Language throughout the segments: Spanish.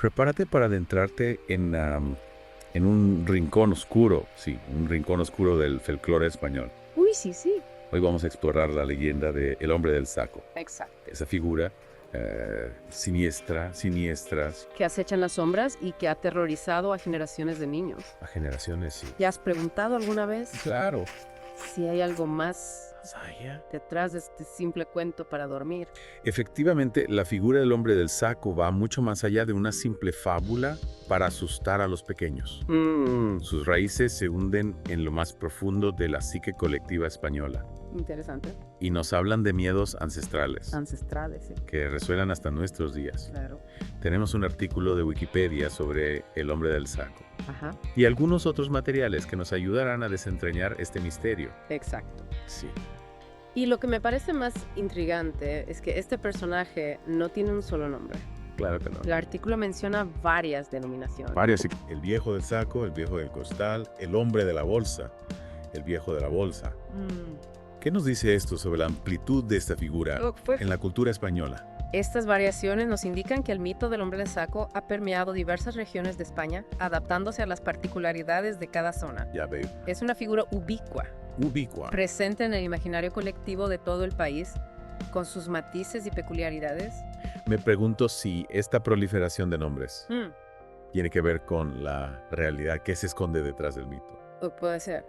Prepárate para adentrarte en un rincón oscuro, sí, un rincón oscuro del folclore español. Uy, sí, sí. Hoy vamos a explorar la leyenda de El Hombre del Saco. Exacto. Esa figura siniestras, Que acechan las sombras y que ha aterrorizado a generaciones de niños. a generaciones, sí. ¿Ya has preguntado alguna vez Claro. si hay algo más Saya. detrás de este simple cuento para dormir? Efectivamente, la figura del hombre del saco va mucho más allá de una simple fábula para asustar a los pequeños. Sus raíces se hunden en lo más profundo de la psique colectiva española Interesante. y nos hablan de miedos ancestrales Ancestrales, sí. que resuenan hasta nuestros días. Claro. Tenemos un artículo de Wikipedia sobre el hombre del saco Ajá. y algunos otros materiales que nos ayudarán a desentrañar este misterio. Exacto. Sí. Y lo que me parece más intrigante es que este personaje no tiene un solo nombre. Claro que no. El artículo menciona varias denominaciones. Varios. El viejo del saco, el viejo del costal, el hombre de la bolsa, el viejo de la bolsa. ¿Qué nos dice esto sobre la amplitud de esta figura en la cultura española? Estas variaciones nos indican que el mito del hombre de saco ha permeado diversas regiones de España, adaptándose a las particularidades de cada zona. Ya veo. Es una figura ubicua, Ubicua. presente en el imaginario colectivo de todo el país, con sus matices y peculiaridades. Me pregunto si esta proliferación de nombres tiene que ver con la realidad que se esconde detrás del mito. O puede ser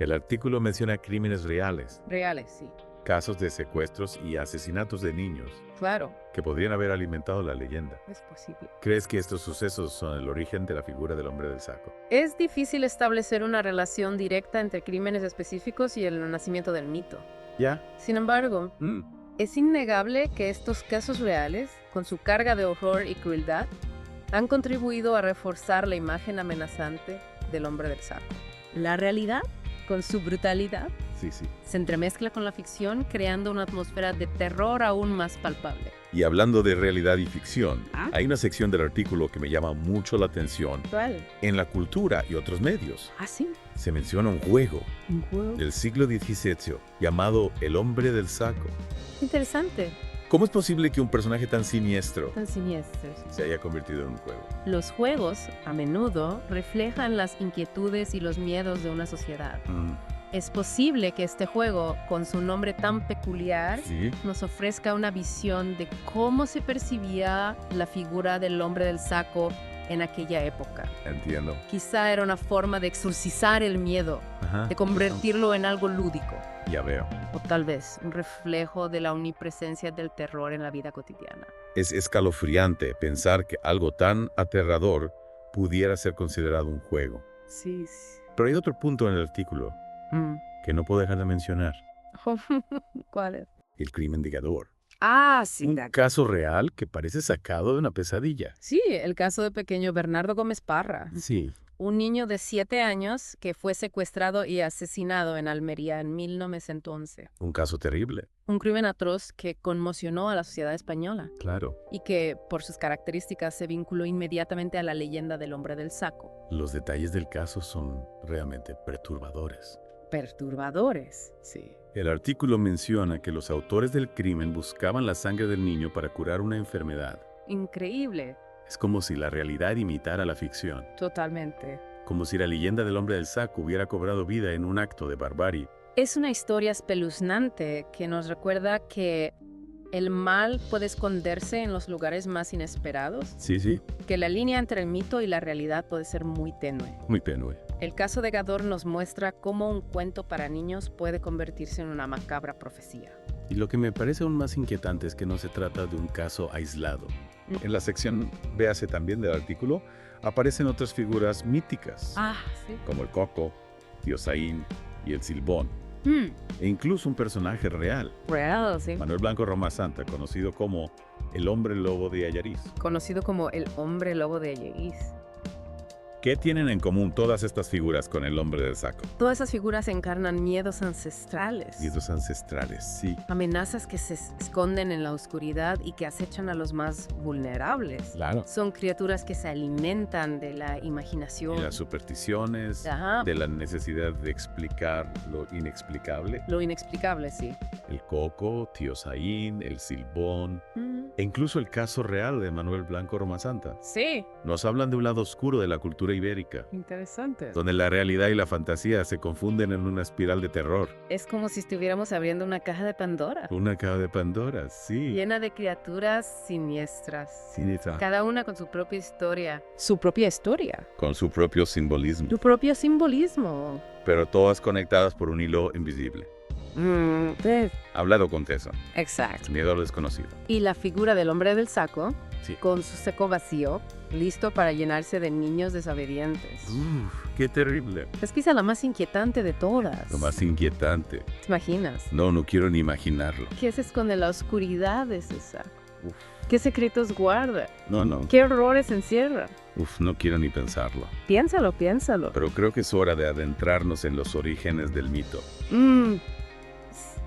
El artículo menciona crímenes reales, reales, sí. casos de secuestros y asesinatos de niños Claro, que podrían haber alimentado la leyenda. es posible. ¿Crees que estos sucesos son el origen de la figura del hombre del saco? Es difícil establecer una relación directa entre crímenes específicos y el nacimiento del mito. ¿Ya? Sin embargo, es innegable que estos casos reales, con su carga de horror y crueldad, han contribuido a reforzar la imagen amenazante del hombre del saco. La realidad, con su brutalidad, Sí, sí. se entremezcla con la ficción, creando una atmósfera de terror aún más palpable. Y hablando de realidad y ficción, ¿Ah? hay una sección del artículo que me llama mucho la atención. ¿Cuál? En la cultura y otros medios Ah, sí, se menciona un juego un juego. del siglo XVII llamado El Hombre del Saco. Interesante, ¿Cómo es posible que un personaje tan siniestro tan siniestros. se haya convertido en un juego? Los juegos, a menudo, reflejan las inquietudes y los miedos de una sociedad. Es posible que este juego, con su nombre tan peculiar, Sí. nos ofrezca una visión de cómo se percibía la figura del hombre del saco en aquella época. Entiendo. Quizá era una forma de exorcizar el miedo, Ajá. de convertirlo en algo lúdico, Ya veo. o tal vez un reflejo de la omnipresencia del terror en la vida cotidiana. Es escalofriante pensar que algo tan aterrador pudiera ser considerado un juego. Sí. Pero hay otro punto en el artículo que no puedo dejar de mencionar. ¿Cuál es? El crimen de Gador. Ah, sí. Un caso real que parece sacado de una pesadilla. Sí, el caso de pequeño Bernardo Gómez Parra. Sí. Un niño de 7 años que fue secuestrado y asesinado en Almería en 1911. Un caso terrible. Un crimen atroz que conmocionó a la sociedad española Claro. y que, por sus características, se vinculó inmediatamente a la leyenda del hombre del saco. Los detalles del caso son realmente perturbadores. Perturbadores. Sí. El artículo menciona que los autores del crimen buscaban la sangre del niño para curar una enfermedad. Increíble. Es como si la realidad imitara la ficción. Totalmente. Como si la leyenda del hombre del saco hubiera cobrado vida en un acto de barbarie. Es una historia espeluznante que nos recuerda que el mal puede esconderse en los lugares más inesperados, Sí, sí. que la línea entre el mito y la realidad puede ser muy tenue. Muy tenue. El caso de Gador nos muestra cómo un cuento para niños puede convertirse en una macabra profecía. Y lo que me parece aún más inquietante es que no se trata de un caso aislado. En la sección véase también del artículo, aparecen otras figuras míticas, Ah, sí. como el Coco, Diosaín y el Silbón, e incluso un personaje real, Real, sí. Manuel Blanco Roma Santa, conocido como el Hombre Lobo de Ayariz. Conocido como el hombre lobo de Ayariz. ¿Qué tienen en común todas estas figuras con el hombre del saco? Todas esas figuras encarnan miedos ancestrales. Miedos ancestrales, sí. Amenazas que se esconden en la oscuridad y que acechan a los más vulnerables. Claro. Son criaturas que se alimentan de la imaginación. Y las supersticiones, Ajá. de la necesidad de explicar lo inexplicable. Lo inexplicable, sí. El Coco, Diosaín, el Silbón, E incluso el caso real de Manuel Blanco Romasanta. Sí. Nos hablan de un lado oscuro de la cultura ibérica, Interesante. donde la realidad y la fantasía se confunden en una espiral de terror. Es como si estuviéramos abriendo una caja de Pandora, Una caja de Pandora, sí. llena de criaturas siniestras. Siniestra. Cada una con su propia historia. Su propia historia. Con su propio simbolismo, Tu propio simbolismo. pero todas conectadas por un hilo invisible. Hablado con Tessa, Exacto. miedo a lo desconocido. Y la figura del hombre del saco, Sí. con su saco vacío, listo para llenarse de niños desobedientes. Qué terrible. Es quizá la más inquietante de todas. Lo más inquietante. ¿Te imaginas? No quiero ni imaginarlo. ¿Qué se esconde en la oscuridad de ese saco? Uf. ¿Qué secretos guarda? No. ¿Qué horrores encierra? No quiero ni pensarlo. Piénsalo, piénsalo. Pero creo que es hora de adentrarnos en los orígenes del mito.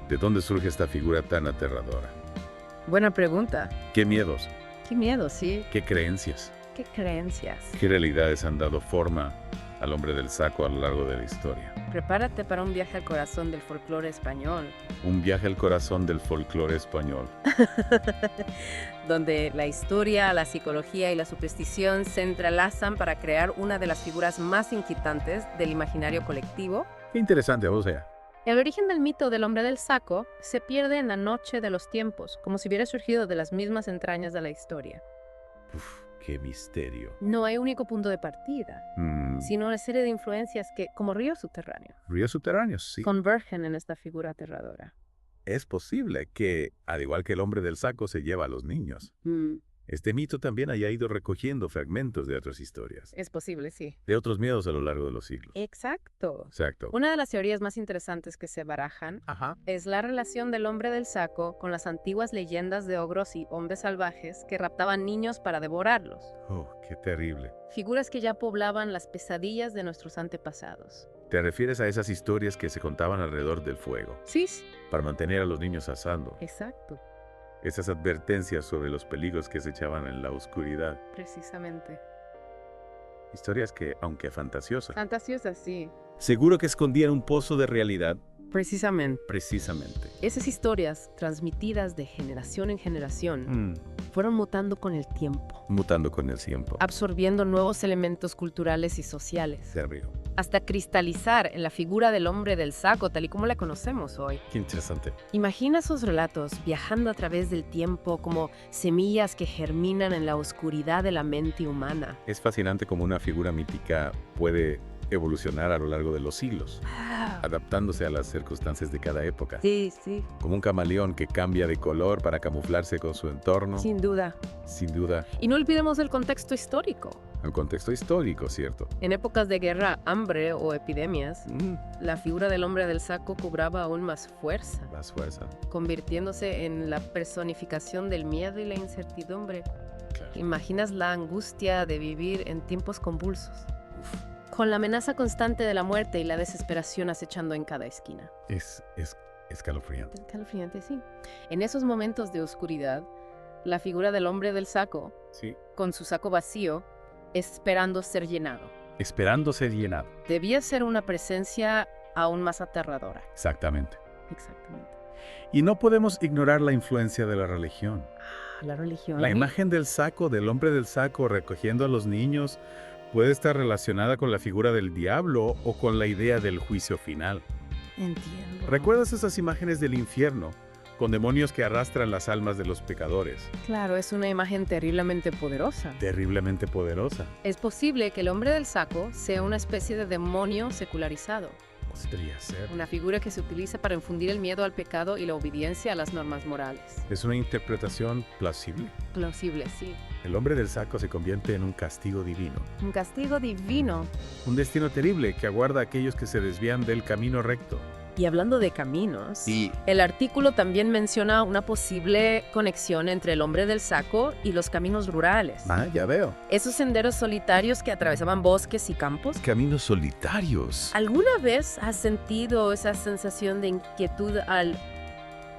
¿De dónde surge esta figura tan aterradora? Buena pregunta. ¿Qué miedos? Qué miedo, sí. ¿Qué creencias? Qué creencias. ¿Qué realidades han dado forma al hombre del saco a lo largo de la historia? Prepárate para un viaje al corazón del folclore español, Un viaje al corazón del folclore español. donde la historia, la psicología y la superstición se entrelazan para crear una de las figuras más inquietantes del imaginario colectivo. Qué interesante, o sea. El origen del mito del hombre del saco se pierde en la noche de los tiempos, como si hubiera surgido de las mismas entrañas de la historia. Qué misterio. No hay único punto de partida, sino una serie de influencias que, como río subterráneo, Ríos subterráneos, sí. convergen en esta figura aterradora. Es posible que, al igual que el hombre del saco se lleva a los niños, este mito también haya ido recogiendo fragmentos de otras historias, Es posible, sí. de otros miedos a lo largo de los siglos. Exacto. Exacto. Una de las teorías más interesantes que se barajan Ajá. es la relación del hombre del saco con las antiguas leyendas de ogros y hombres salvajes que raptaban niños para devorarlos. Oh, qué terrible. Figuras que ya poblaban las pesadillas de nuestros antepasados. ¿Te refieres a esas historias que se contaban alrededor del fuego, Sí, para mantener a los niños asando? exacto. Esas advertencias sobre los peligros que se echaban en la oscuridad. Precisamente. Historias que, aunque fantasiosas, Fantasiosas, sí. seguro que escondían un pozo de realidad. Precisamente. Precisamente. Esas historias, transmitidas de generación en generación, fueron mutando con el tiempo, Mutando con el tiempo. absorbiendo nuevos elementos culturales y sociales, Serio. hasta cristalizar en la figura del hombre del saco tal y como la conocemos hoy. Qué interesante. Imagina esos relatos viajando a través del tiempo como semillas que germinan en la oscuridad de la mente humana. Es fascinante cómo una figura mítica puede evolucionar a lo largo de los siglos, adaptándose a las circunstancias de cada época. Sí, sí, Como un camaleón que cambia de color para camuflarse con su entorno. sin duda. Sin duda, Y no olvidemos el contexto histórico. el contexto histórico, ¿cierto? En épocas de guerra, hambre o epidemias, la figura del hombre del saco cobraba aún más fuerza, Más fuerza. convirtiéndose en la personificación del miedo y la incertidumbre. Claro. ¿Imaginas la angustia de vivir en tiempos convulsos? Con la amenaza constante de la muerte y la desesperación acechando en cada esquina. Es escalofriante. Escalofriante, sí. En esos momentos de oscuridad, la figura del hombre del saco, Sí. con su saco vacío, esperando ser llenado, Esperando ser llenado. debía ser una presencia aún más aterradora. Exactamente. Exactamente. Y no podemos ignorar la influencia de la religión. La religión. La imagen del saco, del hombre del saco recogiendo a los niños, puede estar relacionada con la figura del diablo o con la idea del juicio final. Entiendo. ¿Recuerdas esas imágenes del infierno, con demonios que arrastran las almas de los pecadores? Claro, es una imagen terriblemente poderosa. Terriblemente poderosa. Es posible que el hombre del saco sea una especie de demonio secularizado, Podría ser. una figura que se utiliza para infundir el miedo al pecado y la obediencia a las normas morales. Es una interpretación plausible. Plausible, sí. El hombre del saco se convierte en un castigo divino. Un castigo divino. Un destino terrible que aguarda a aquellos que se desvían del camino recto. Y hablando de caminos, Y el artículo también menciona una posible conexión entre el hombre del saco y los caminos rurales. ya veo. Esos senderos solitarios que atravesaban bosques y campos. Caminos solitarios. ¿Alguna vez has sentido esa sensación de inquietud al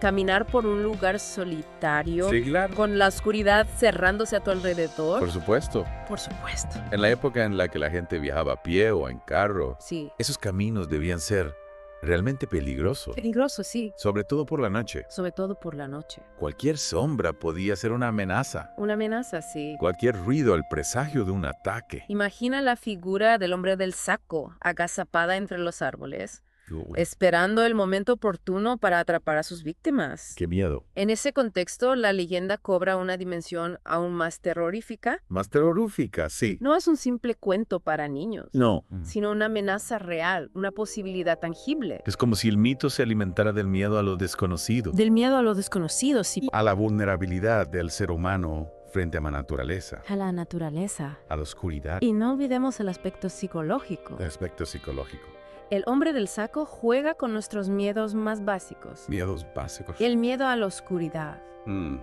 caminar por un lugar solitario, Sí, claro. con la oscuridad cerrándose a tu alrededor? Por supuesto. Por supuesto. En la época en la que la gente viajaba a pie o en carro, Sí, esos caminos debían ser Realmente peligroso. Peligroso, sí, Sobre todo por la noche. sobre todo por la noche. Cualquier sombra podía ser una amenaza. Una amenaza, sí. Cualquier ruido, el presagio de un ataque. Imagina la figura del hombre del saco, agazapada entre los árboles, Uy, esperando el momento oportuno para atrapar a sus víctimas. qué miedo. En ese contexto, la leyenda cobra una dimensión aún más terrorífica. Más terrorífica, sí. No es un simple cuento para niños, No. sino una amenaza real, una posibilidad tangible. Es como si el mito se alimentara del miedo a lo desconocido. Del miedo a lo desconocido, sí. A la vulnerabilidad del ser humano frente a la naturaleza. A la naturaleza. A la oscuridad. Y no olvidemos el aspecto psicológico. El aspecto psicológico. El hombre del saco juega con nuestros miedos más básicos. Miedos básicos. El miedo a la oscuridad, Mm,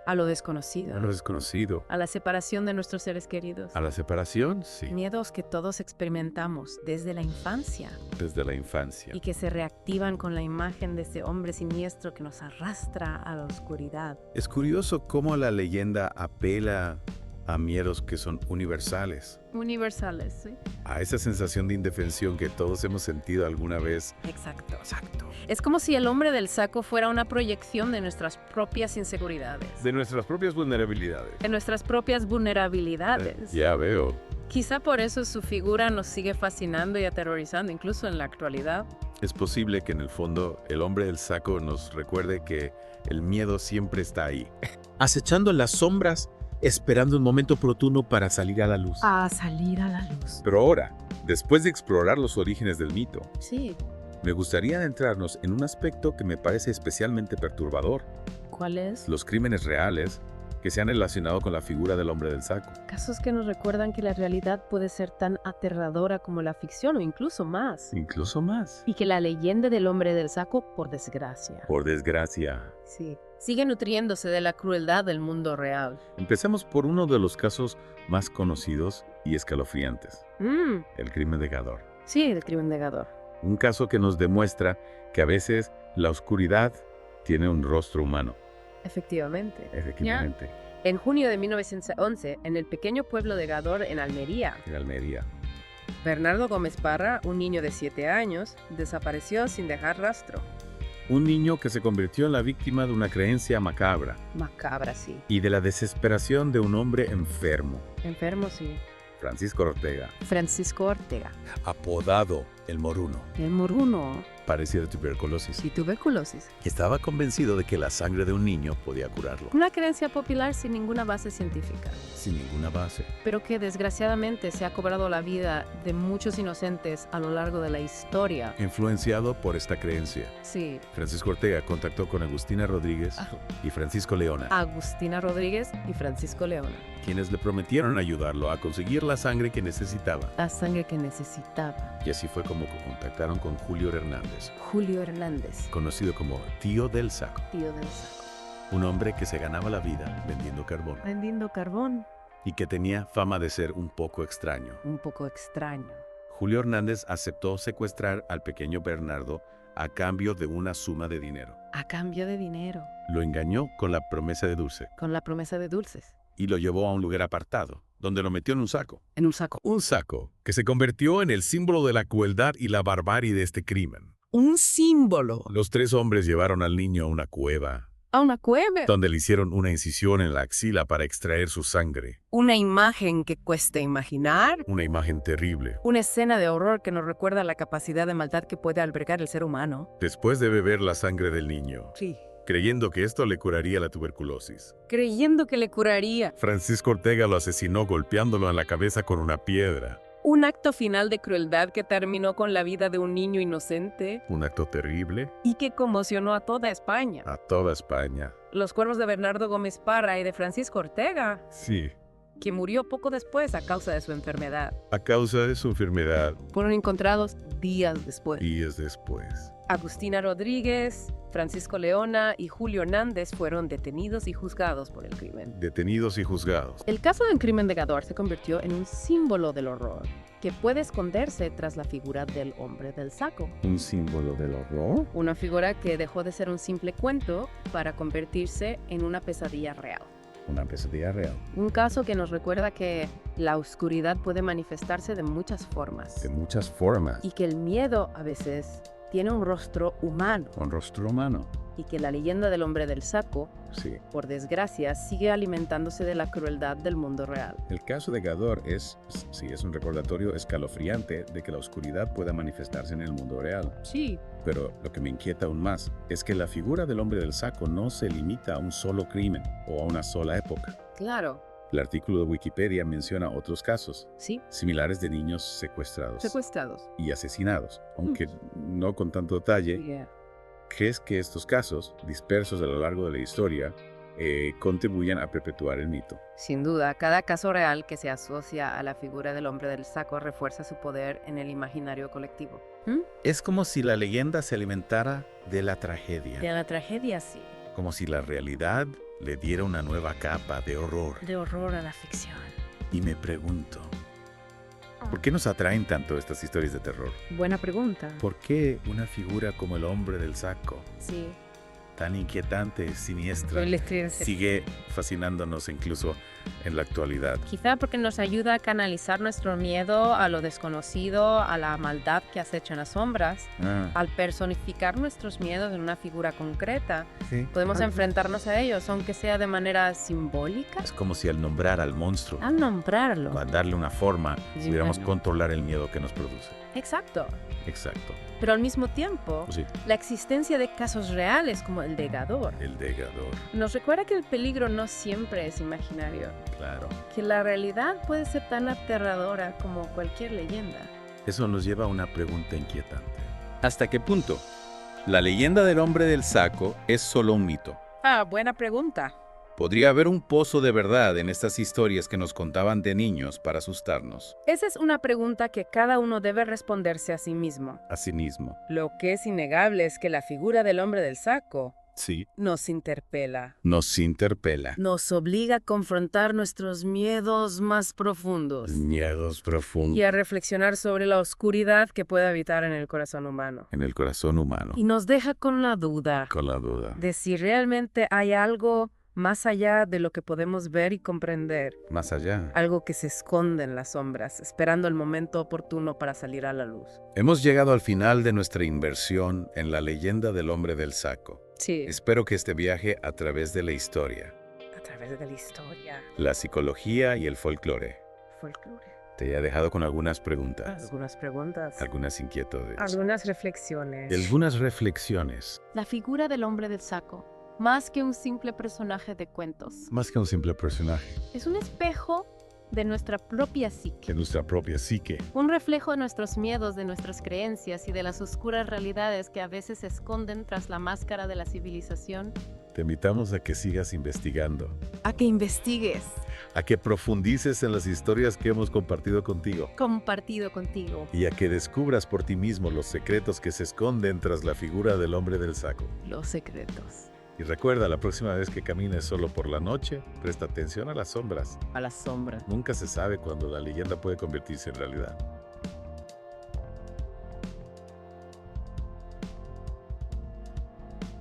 a lo desconocido, a lo desconocido. a la separación de nuestros seres queridos. A la separación, sí. Miedos que todos experimentamos desde la infancia Desde la infancia. y que se reactivan con la imagen de ese hombre siniestro que nos arrastra a la oscuridad. Es curioso cómo la leyenda apela a miedos que son universales. Universales, ¿sí? A esa sensación de indefensión que todos hemos sentido alguna vez. Exacto. Exacto. Es como si el hombre del saco fuera una proyección de nuestras propias inseguridades, De nuestras propias vulnerabilidades. de nuestras propias vulnerabilidades. Ya veo. Quizá por eso su figura nos sigue fascinando y aterrorizando, incluso en la actualidad. Es posible que en el fondo el hombre del saco nos recuerde que el miedo siempre está ahí. acechando en las sombras, esperando un momento oportuno para salir a la luz. A salir a la luz. Pero ahora, después de explorar los orígenes del mito, Sí. me gustaría adentrarnos en un aspecto que me parece especialmente perturbador: ¿Cuál es? los crímenes reales que se han relacionado con la figura del hombre del saco. Casos que nos recuerdan que la realidad puede ser tan aterradora como la ficción o incluso más. Incluso más. Y que la leyenda del hombre del saco, por desgracia, Por desgracia. sí, sigue nutriéndose de la crueldad del mundo real. Empecemos por uno de los casos más conocidos y escalofriantes: el crimen de Gador. Sí, el crimen de Gador. Un caso que nos demuestra que a veces la oscuridad tiene un rostro humano. Efectivamente. Efectivamente. En junio de 1911, en el pequeño pueblo de Gador, en Almería, En Almería. Bernardo Gómez Parra, un niño de 7 años, desapareció sin dejar rastro. Un niño que se convirtió en la víctima de una creencia macabra Macabra, sí. y de la desesperación de un hombre enfermo, Enfermo, sí. Francisco Ortega, Francisco Ortega. apodado el Moruno. El moruno Padecía de tuberculosis y tuberculosis. y estaba convencido de que la sangre de un niño podía curarlo, Una creencia popular sin ninguna base científica, sin ninguna base. pero que desgraciadamente se ha cobrado la vida de muchos inocentes a lo largo de la historia. Influenciado por esta creencia, Sí, Francisco Ortega contactó con Agustina Rodríguez y Francisco Leona, Agustina Rodríguez y Francisco Leona. quienes le prometieron ayudarlo a conseguir la sangre que necesitaba. La sangre que necesitaba. Y así fue como contactaron con Julio Hernández, Julio Hernández, conocido como Tío del Saco, tío del saco. un hombre que se ganaba la vida vendiendo carbón Vendiendo carbón. y que tenía fama de ser un poco extraño. Un poco extraño. Julio Hernández aceptó secuestrar al pequeño Bernardo a cambio de una suma de dinero. A cambio de dinero. Lo engañó con la promesa de dulce Con la promesa de dulces. y lo llevó a un lugar apartado, donde lo metió en un saco. En un saco. Un saco que se convirtió en el símbolo de la crueldad y la barbarie de este crimen. Un símbolo. Los 3 hombres llevaron al niño a una cueva, A una cueva. donde le hicieron una incisión en la axila para extraer su sangre. Una imagen que cuesta imaginar. Una imagen terrible. Una escena de horror que nos recuerda la capacidad de maldad que puede albergar el ser humano. Después de beber la sangre del niño, Sí. creyendo que esto le curaría la tuberculosis, Creyendo que le curaría. Francisco Ortega lo asesinó golpeándolo en la cabeza con una piedra. Un acto final de crueldad que terminó con la vida de un niño inocente Un acto terrible y que conmocionó a toda España. a toda España. Los cuerpos de Bernardo Gómez Parra y de Francisco Ortega, Sí, que murió poco después a causa de su enfermedad, a causa de su enfermedad, fueron encontrados días después. días después. Agustina Rodríguez, Francisco Leona y Julio Hernández fueron detenidos y juzgados por el crimen. Detenidos y juzgados. El caso del crimen de Gador se convirtió en un símbolo del horror, que puede esconderse tras la figura del hombre del saco. ¿Un símbolo del horror? Una figura que dejó de ser un simple cuento para convertirse en una pesadilla real. Una pesadilla real. Un caso que nos recuerda que la oscuridad puede manifestarse de muchas formas De muchas formas. y que el miedo a veces tiene un rostro humano Un rostro humano. y que la leyenda del hombre del saco, Sí. por desgracia, sigue alimentándose de la crueldad del mundo real. El caso de Gador es un recordatorio escalofriante de que la oscuridad pueda manifestarse en el mundo real. Sí. Pero lo que me inquieta aún más es que la figura del hombre del saco no se limita a un solo crimen o a una sola época. Claro. El artículo de Wikipedia menciona otros casos Sí. similares de niños secuestrados Secuestrados. y asesinados, aunque no con tanto detalle. Yeah. ¿Crees que estos casos, dispersos a lo largo de la historia, contribuyen a perpetuar el mito? Sin duda, cada caso real que se asocia a la figura del hombre del saco refuerza su poder en el imaginario colectivo. Es como si la leyenda se alimentara de la tragedia. De la tragedia, sí. Como si la realidad le diera una nueva capa de horror. De horror a la ficción. Y me pregunto, ¿por qué nos atraen tanto estas historias de terror? Buena pregunta. ¿Por qué una figura como el hombre del saco, Sí. tan inquietante, siniestra, sigue fascinándonos incluso en la actualidad? Quizá porque nos ayuda a canalizar nuestro miedo a lo desconocido, a la maldad que acecha en las sombras. Al personificar nuestros miedos en una figura concreta, Sí. podemos enfrentarnos a ellos, aunque sea de manera simbólica. Es como si al nombrar al monstruo, Al nombrarlo. al darle una forma, Sí, pudiéramos bueno. controlar el miedo que nos produce. Exacto. Exacto. Pero al mismo tiempo, Sí. la existencia de casos reales como el de Gador El degador, nos recuerda que el peligro no siempre es imaginario, claro. que la realidad puede ser tan aterradora como cualquier leyenda. Eso nos lleva a una pregunta inquietante. ¿Hasta qué punto la leyenda del hombre del saco es solo un mito? Buena pregunta. ¿Podría haber un pozo de verdad en estas historias que nos contaban de niños para asustarnos? Esa es una pregunta que cada uno debe responderse a sí mismo. Asimismo. Lo que es innegable es que la figura del hombre del saco Sí. nos interpela. Nos interpela. Nos obliga a confrontar nuestros miedos más profundos Miedos profundos y a reflexionar sobre la oscuridad que puede habitar en el corazón humano. en el corazón humano. Y nos deja con la duda Con la duda. de si realmente hay algo más allá de lo que podemos ver y comprender, Más allá. algo que se esconde en las sombras, esperando el momento oportuno para salir a la luz. Hemos llegado al final de nuestra inversión en la leyenda del hombre del saco. Sí, Espero que este viaje a través de la historia, a través de la historia, la psicología y el folclore folclore. te haya dejado con algunas preguntas, Algunas preguntas, algunas inquietudes, algunas reflexiones. algunas reflexiones. La figura del hombre del saco, más que un simple personaje de cuentos, Más que un simple personaje, es un espejo de nuestra propia psique. de nuestra propia psique. Un reflejo de nuestros miedos, de nuestras creencias y de las oscuras realidades que a veces se esconden tras la máscara de la civilización. Te invitamos a que sigas investigando, A que investigues, a que profundices en las historias que hemos compartido contigo compartido contigo, y a que descubras por ti mismo los secretos que se esconden tras la figura del hombre del saco. los secretos. Y recuerda, la próxima vez que camines solo por la noche, presta atención a las sombras. A la sombra. Nunca se sabe cuándo la leyenda puede convertirse en realidad.